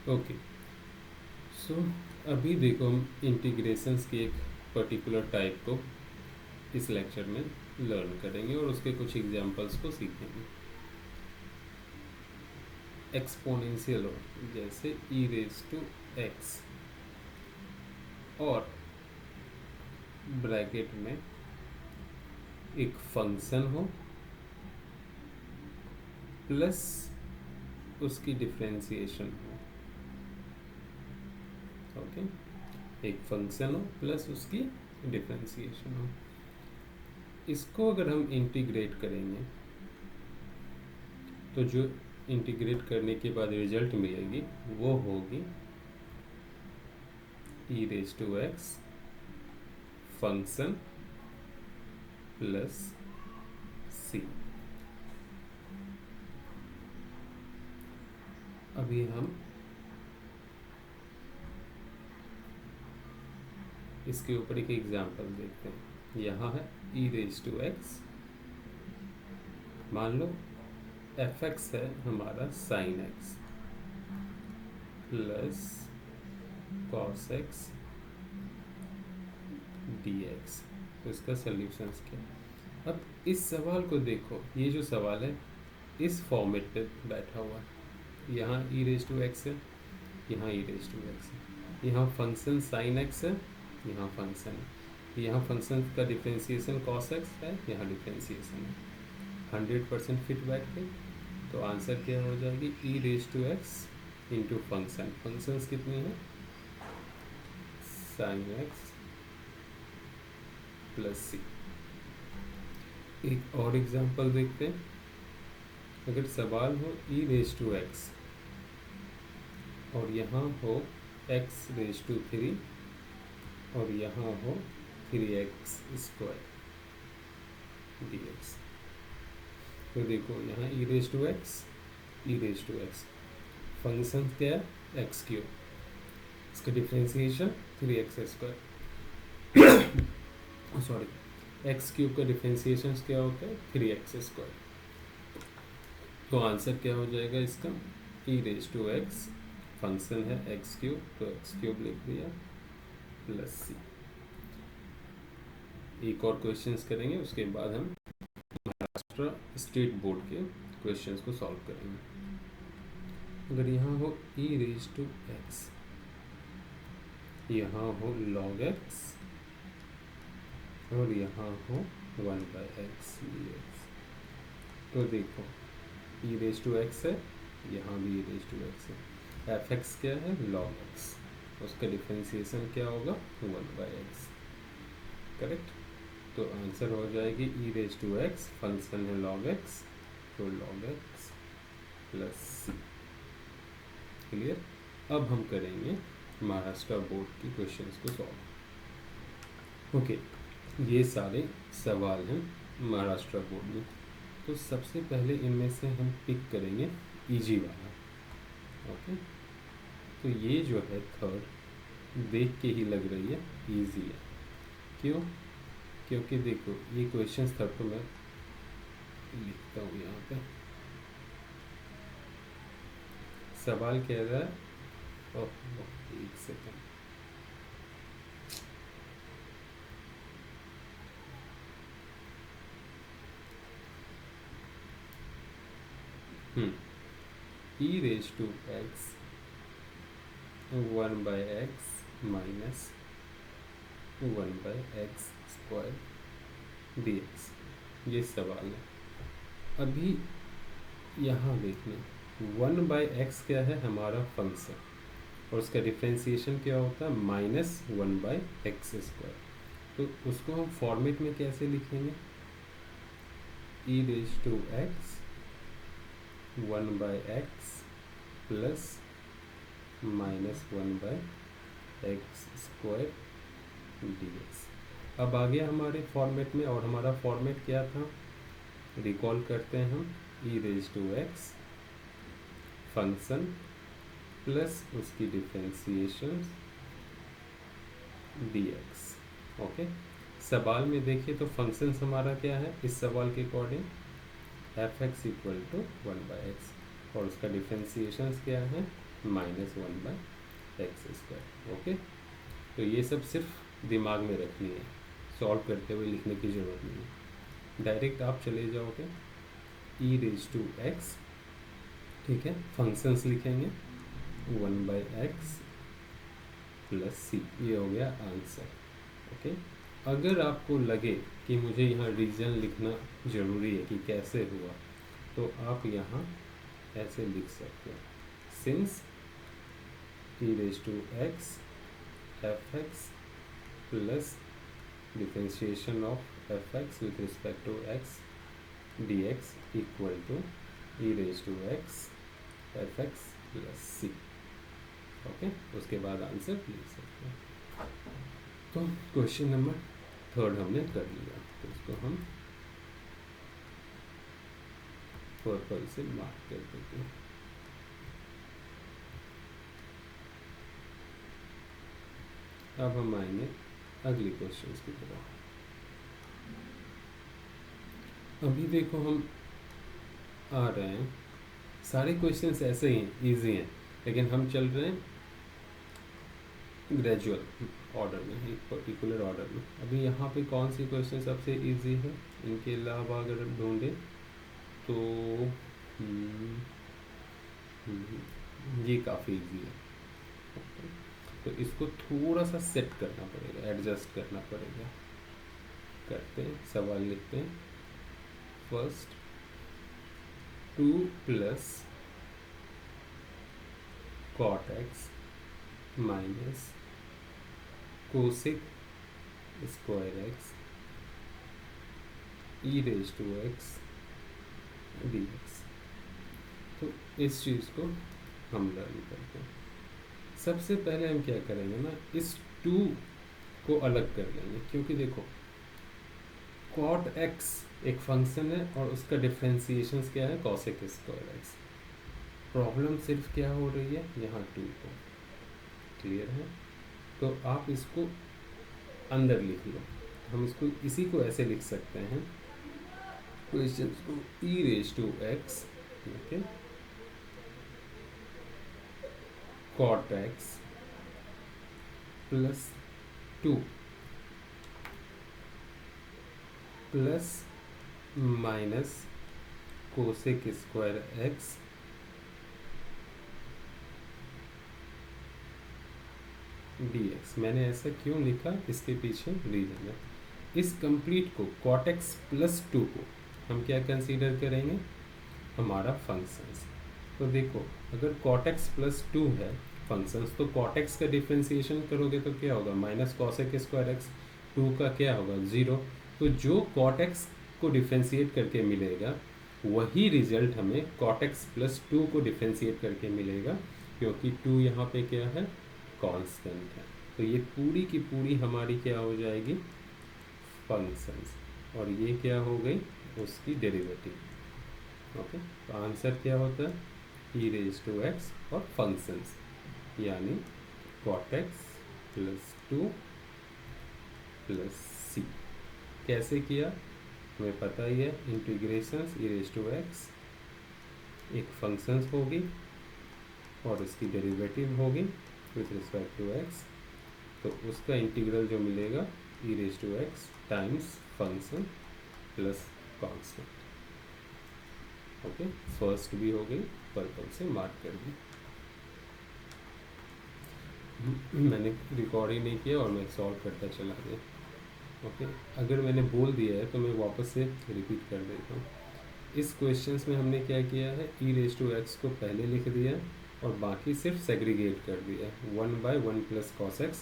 Okay, सो अभी देखो हम इंटीग्रेशंस की एक पर्टिकुलर टाइप को इस लेक्चर में लर्न करेंगे और उसके कुछ एग्जांपल्स को सीखेंगे। एक्सपोनेंशियल हो, जैसे ई रेज टू एक्स, और ब्रैकेट में एक फंक्शन हो प्लस उसकी डिफरेंशिएशन हो। ओके, एक फंक्शन हो प्लस उसकी डिफरेंशिएशन हो। इसको अगर हम इंटीग्रेट करेंगे तो जो इंटीग्रेट करने के बाद रिजल्ट मिलेगी वो होगी E raise to x function plus C. अभी हम इसके ऊपर एक एग्जांपल देखते हैं। यहाँ है ई रेज टू एक्स, मान लो एफ एक्स है हमारा sign x plus cos x D x. तो इसका सोल्यूशन क्या है? अब इस सवाल को देखो, ये जो सवाल है इस फॉर्मेट पे बैठा हुआ है। यहाँ ई रेज टू एक्स है, यहाँ ई रेज टू एक्स है, यहाँ फंक्शन साइन एक्स है, यहाँ फंक्शन है, यहाँ फंक्शन का डिफ्रेंसिएशन कॉस एक्स है, यहाँ डिफ्रेंसिएशन है। 100% फिट बैठ के, तो आंसर क्या हो जाएगी? E raise to x into function. Functions कितने हैं? Sine x plus C. एक और एग्जांपल देखते हैं। अगर सवाल हो ई रेज टू एक्स और यहाँ हो एक्स रेज टू 3 और यहाँ हो 3x स्क्वायर डी एक्स, तो देखो यहाँ E raise to x, E raise to x, function क्या है? एक्स क्यूब, इसका differentiation 3x square sorry, x cube का डिफ्रेंसिएशन क्या होता है? 3x square. तो आंसर क्या हो जाएगा इसका? ई रेज टू एक्स, फंक्शन है एक्स क्यूब, तो एक्स क्यूब लिख दिया प्लस सी। एक और क्वेश्चंस करेंगे, उसके बाद हम महाराष्ट्र स्टेट बोर्ड के क्वेश्चंस को सॉल्व करेंगे। अगर यहाँ हो ई रेज टू एक्स, यहाँ हो लॉग एक्स और यहाँ हो 1/x dx। तो देखो ई रेज टू एक्स है, यहाँ भी ई रेज टू एक्स है, एफ एक्स क्या है? लॉग एक्स, उसका डिफ्रेंसिएशन क्या होगा? 1/x। करेक्ट। तो आंसर हो जाएगी E raise to x, function है लॉग एक्स, तो लॉग एक्स प्लस सी। क्लियर। अब हम करेंगे महाराष्ट्र बोर्ड की क्वेश्चंस को सॉल्व। ओके, ये सारे सवाल हैं महाराष्ट्र बोर्ड में। तो सबसे पहले इनमें से हम पिक करेंगे इजी वाला। ओके, तो ये जो है थर्ड, देख के ही लग रही है इजी है। क्यों? क्योंकि देखो ये क्वेश्चंस था, तो मैं लिखता हूँ यहाँ पे। सवाल कह रहा है, ओह एक second, e raise to x 1/x minus 1/x square D x, ये सवाल है। अभी यहाँ देखना, 1/x क्या है? हमारा फंक्शन, और उसका डिफ्रेंसिएशन क्या होता है? Minus 1/x square. तो उसको हम फॉर्मेट में कैसे लिखेंगे? E raise to x 1/x plus minus 1/x square D x. अब आ गया हमारे फॉर्मेट में, और हमारा फॉर्मेट क्या था? रिकॉल करते हैं हम, E raise to x function plus उसकी डिफ्रेंसिएशन डी एक्स। ओके, सवाल में देखिए तो फंक्शन हमारा क्या है इस सवाल के according? F x equal to 1/x, और उसका डिफ्रेंसिएशन क्या है? Minus 1/x²। ओके, तो ये सब सिर्फ दिमाग में रखनी है, सॉल्व करते हुए लिखने की ज़रूरत नहीं है। डायरेक्ट आप चले जाओगे e⁻x, ठीक है, फंक्शंस लिखेंगे 1/x + c, ये हो गया आंसर। ओके, अगर आपको लगे कि मुझे यहाँ रीज़न लिखना ज़रूरी है कि कैसे हुआ, तो आप यहाँ ऐसे लिख सकते हो, since e⁻x fx plus differentiation of fx with respect to x dx equal to e⁻x fx + c। Okay, उसके बाद आंसर लिख सकते हैं। तो क्वेश्चन नंबर 3 हमने कर लिया, तो इसको हम पर्पल से मार्क कर देते हैं। अब हम आएंगे अगले क्वेश्चंस की तरफ। अभी देखो हम आ रहे हैं, सारे क्वेश्चंस ऐसे ही हैं, इजी हैं, लेकिन हम चल रहे हैं ग्रेजुअल ऑर्डर में, एक पर्टिकुलर ऑर्डर में। अभी यहाँ पे कौन सी क्वेश्चन सबसे इजी है, इनके अलावा अगर हम ढूंढें तो ये काफ़ी इजी है। तो इसको थोड़ा सा सेट करना पड़ेगा, एडजस्ट करना पड़ेगा। करते हैं, सवाल लिखते हैं। First 2 + cot x minus cosec square x e⁻x dx। तो इस चीज़ को हम लर्न करते हैं। सबसे पहले हम क्या करेंगे ना, इस 2 को अलग कर लेंगे, क्योंकि देखो cot x एक फंक्शन है और उसका डिफरेंशिएशन क्या है, कोसेक स्क्वायर x। प्रॉब्लम सिर्फ क्या हो रही है, यहाँ 2 को, क्लियर है। तो आप इसको अंदर लिख लो, हम इसको इसी को ऐसे लिख सकते हैं क्वेश्चन को e⁻x, okay, cot x + 2 plus minus cosec square x dx। मैंने ऐसा क्यों लिखा, इसके पीछे रीजन है। इस कंप्लीट को cot x + 2 को हम क्या कंसीडर करेंगे, हमारा फंक्शंस। तो देखो अगर cot x + 2 है फंक्शंस, तो cot x का डिफरेंशिएशन करोगे तो क्या होगा, माइनस कोसेक स्क्वायर x, 2 का क्या होगा 0। तो जो cot x को डिफरेंशिएट करके मिलेगा वही रिजल्ट हमें cot x + 2 को डिफरेंशिएट करके मिलेगा, क्योंकि 2 यहाँ पे क्या है, कांस्टेंट है। तो ये पूरी की पूरी हमारी क्या हो जाएगी, फंक्शंस, और ये क्या हो गई, उसकी डेरिवेटिव। ओके, तो आंसर क्या होता है, e⁻x और फंक्शंस, यानी cot x + 2 + c। कैसे किया हमें पता ही है, इंटीग्रेशंस e⁻x एक फंक्शंस होगी और उसकी डेरिवेटिव होगी विथ रिस्पेक्ट टू x, तो उसका इंटीग्रल जो मिलेगा e⁻x times function plus constant. Okay, first भी हो गई, पर्पल से मार्क कर दी। मैंने रिकॉर्ड ही नहीं किया और मैं सॉल्व करता चला गया। ओके, अगर मैंने बोल दिया है तो मैं वापस से रिपीट कर देता हूँ। इस क्वेश्चंस में हमने क्या किया है, e⁻x को पहले लिख दिया और बाकी सिर्फ सेग्रीगेट कर दिया, 1/1 + cos x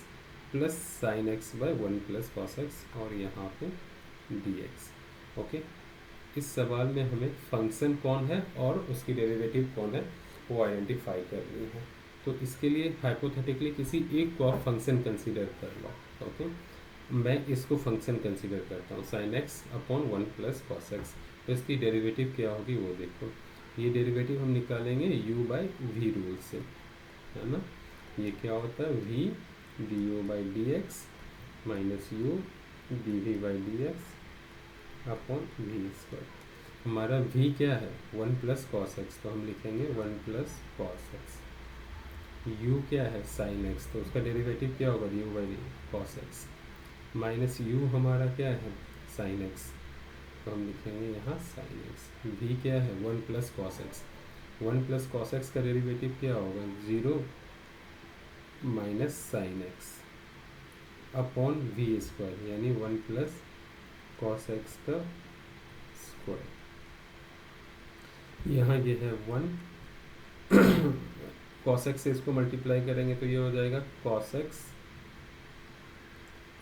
plus sin x by 1 + cos x और यहाँ पे dx। ओके, इस सवाल में हमें फंक्शन कौन है और उसकी डेरिवेटिव कौन है वो आइडेंटिफाई करनी है। तो इसके लिए हाइपोथेटिकली किसी एक को आप फंक्शन कंसीडर कर लो। ओके, मैं इसको फंक्शन कंसीडर करता हूँ sin x / 1 + cos x। तो इसकी डेरिवेटिव क्या होगी वो देखो, ये डेरिवेटिव हम निकालेंगे u/v रूल से, है ना। ये क्या होता है, v du/dx minus u dv/dx upon v²। हमारा v क्या है, 1 + cos x, तो हम लिखेंगे 1 + cos x u क्या है साइन एक्स, तो उसका डेरिवेटिव क्या होगा u by cos x, minus u हमारा क्या है साइन एक्स, तो हम लिखेंगे यहाँ साइन एक्स। v क्या है 1 plus cos x, 1 plus cos x का डेरिवेटिव क्या होगा 0 minus sine x upon v square, यानी 1 प्लस कॉस एक्स का स्क्वायर। यहाँ ये है 1 कॉस एक्स से इसको मल्टीप्लाई करेंगे तो ये हो जाएगा कॉस एक्स,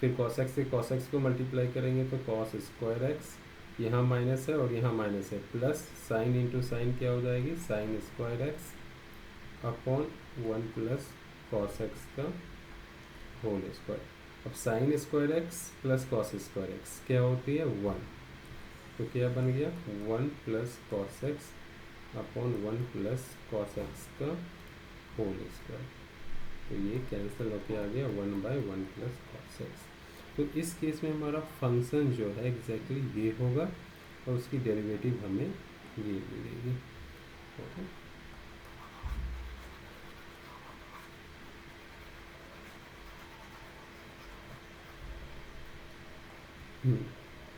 फिर कॉस एक्स से कॉस एक्स को मल्टीप्लाई करेंगे तो कॉस स्क्वायर एक्स, यहाँ माइनस है और यहाँ माइनस है, प्लस साइन इंटू साइन क्या हो जाएगी sine square x upon 1 plus cos x का होल स्क्वायर। अब sine square x plus cos square x क्या होती है 1, तो क्या बन गया 1 plus cos x upon 1 plus cos x का होल स्क्वायर, तो ये कैंसिल होके आ गया 1 बाई 1 प्लस कॉस एक्स। तो इस केस में हमारा फंक्शन जो है एग्जैक्टली ये होगा और उसकी डेरिवेटिव हमें ये मिलेगी। ओके,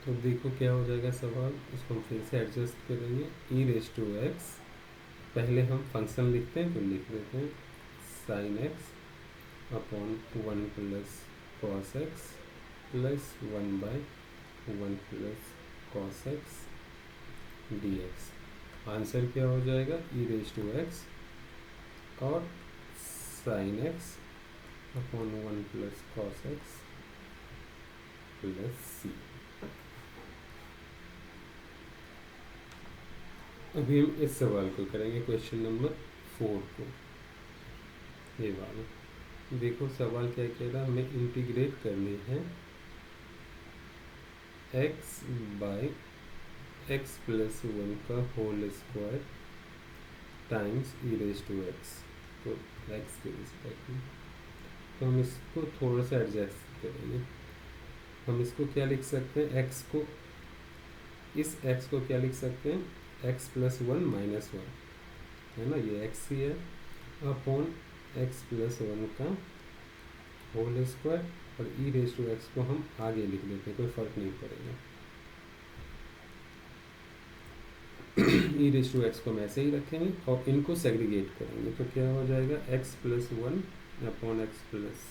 तो देखो क्या हो जाएगा सवाल, इसको हम फिर से एडजस्ट करेंगे। ई रेस टू एक्स, पहले हम फंक्शन लिखते हैं तो लिख देते हैं sine x upon 1 plus cos x plus 1 by 1 plus cos x D x. Answer क्या हो जाएगा ई रेस टू एक्स और sine x upon 1 plus cos x plus C. अभी हम इस सवाल को करेंगे, क्वेश्चन नंबर 4 को, ये वाला। देखो सवाल क्या कह रहा है, हमें इंटीग्रेट करनी है x बाई एक्स प्लस 1 का whole square times e raise to x, तो x के रिस्पेक्ट में। तो हम इसको थोड़ा सा एडजस्ट करेंगे, हम इसको क्या लिख सकते हैं x को, इस x को क्या लिख सकते हैं x प्लस 1 माइनस 1, है ना, ये x ही है, अपॉन x प्लस 1 का होल स्क्वायर, और ई रेस टू एक्स को हम आगे लिख देते हैं, कोई फ़र्क नहीं पड़ेगा। ई रेस टू एक्स को हम ऐसे ही रखेंगे और इनको सेग्रीगेट करेंगे, तो क्या हो जाएगा x plus 1 upon x plus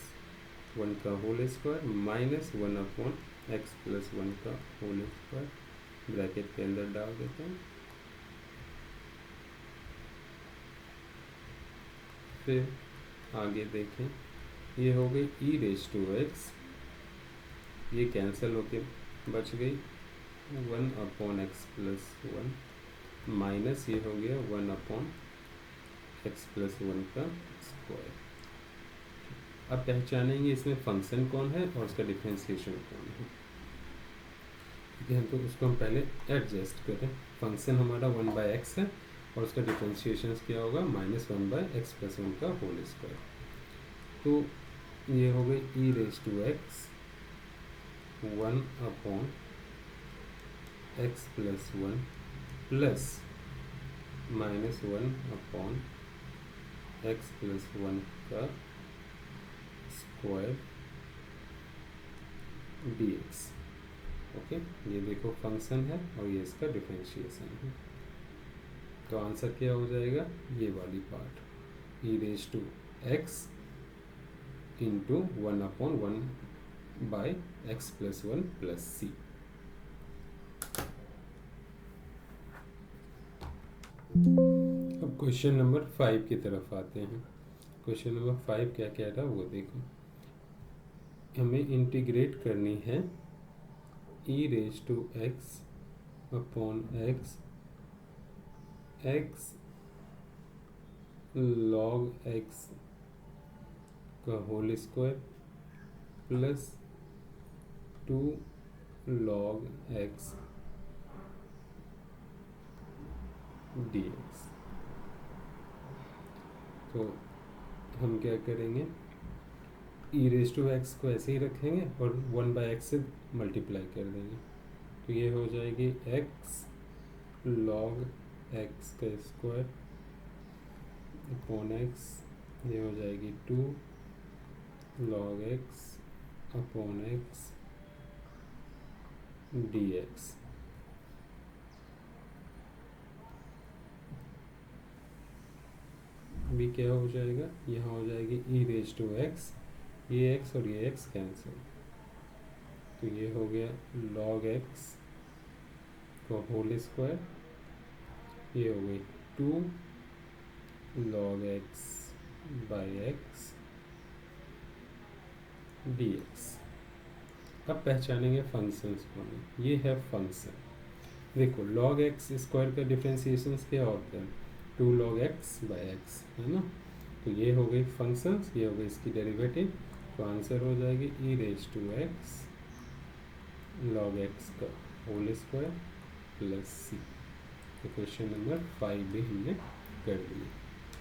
1 का whole square minus 1 upon x plus 1 का होल स्क्वायर, ब्रैकेट के अंदर डाल देते हैं। फिर आगे देखें, ये हो गई ई रेस टू एक्स, ये कैंसिल होके बच गई 1 अपॉन एक्स प्लस 1 माइनस ये हो गया 1 अपॉन एक्स प्लस 1 का स्क्वायर। अब पहचानेंगे इसमें फंक्शन कौन है और उसका डिफरेंशिएशन कौन है, ठीक है, तो उसको हम पहले एडजस्ट करें। फंक्शन हमारा 1 बाई एक्स है और उसका डिफरेंशिएशन क्या होगा माइनस 1 बाई एक्स प्लस 1 का होल स्क्वायर, तो ये हो गई E raise to x 1 upon x plus 1 plus minus 1 upon x plus 1 का स्क्वायर डी एक्स। ओके, ये देखो फंक्शन है और ये इसका डिफरेंशिएशन है, तो आंसर क्या हो जाएगा ये वाली part, E raise to x into 1 upon 1 by x plus 1 plus C. अब क्वेश्चन नंबर 5 की तरफ आते हैं। क्वेश्चन नंबर 5 क्या कह रहा है वो देखो, हमें इंटीग्रेट करनी है E raise to x upon x x log x का whole square plus 2 log x D x. तो हम क्या करेंगे, ई रेस टू एक्स को ऐसे ही रखेंगे और 1 बाई एक्स से मल्टीप्लाई कर देंगे, तो ये हो जाएगी एक्स लॉग एक्स का स्क्वायर अपॉन एक्स ये हो जाएगी 2 log x upon x dx। भी क्या हो जाएगा, यहाँ हो जाएगी e रेज टू x, ये x और ये x कैंसिल, तो ये हो गया log x का होल स्क्वायर, ये हो गई 2 log x by x dx। अब पहचानेंगे फंक्शंस को हम। ये है फंक्शन, देखो log x स्क्वायर का डिफ्रेंसिएशन क्या होता है, 2 log x बाई x, है ना। तो ये हो गई फंक्शंस, ये हो गई इसकी डेरिवेटिव, तो आंसर हो जाएगी e raise to x log x का होल स्क्वायर प्लस c। तो क्वेश्चन नंबर 5 भी हमने कर दिया।